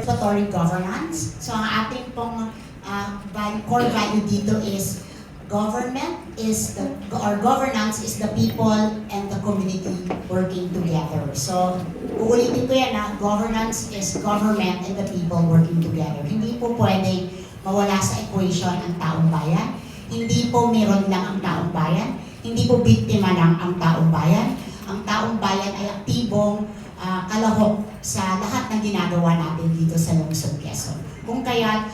participatory governance. So ang ating pong core value dito is governance is the people and the community working together. So uulitin ko yan, governance is government and the people working together. Hindi po pwedeng mawala sa equation ang taong bayan. Hindi po meron lang ang taong bayan. Hindi po biktima lang ang taong bayan. Ang taong bayan ay aktibong kalahok sa lahat ng ginagawa natin dito sa Lungsod Quezon. Kung kaya,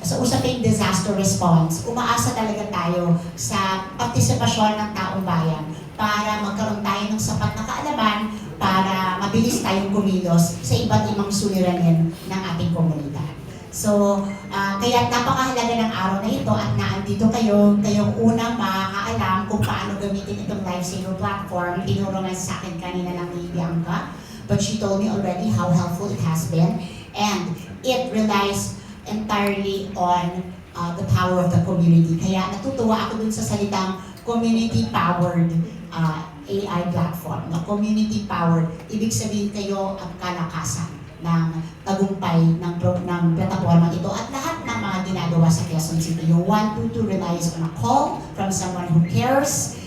sa usaping disaster response, umaasa talaga tayo sa partisipasyon ng taong bayan para magkaroon tayo ng sapat na kaalaman para mabilis tayong kumilos sa iba't ibang suliranin ng ating komunidad. So, kaya napakahalaga ng araw na ito at naandito kayong unang makakaalam kung paano gamitin itong Lifesaver platform. Tinuro nga sa akin kanina lang ni Bianca, but she told me already how helpful it has been. And it relies entirely on the power of the community. Kaya natutuwa ako dun sa salitang community-powered AI platform. No? Community-powered, ibig sabihin kayo ang kalakasan ng tagumpay ng plataforma ito at lahat ng mga ginagawa sa Quezon City. Yung 122 relies on a call from someone who cares.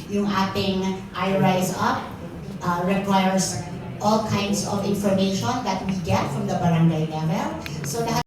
Yung ating iRise Up requires all kinds of information that we get from the barangay level. So lahat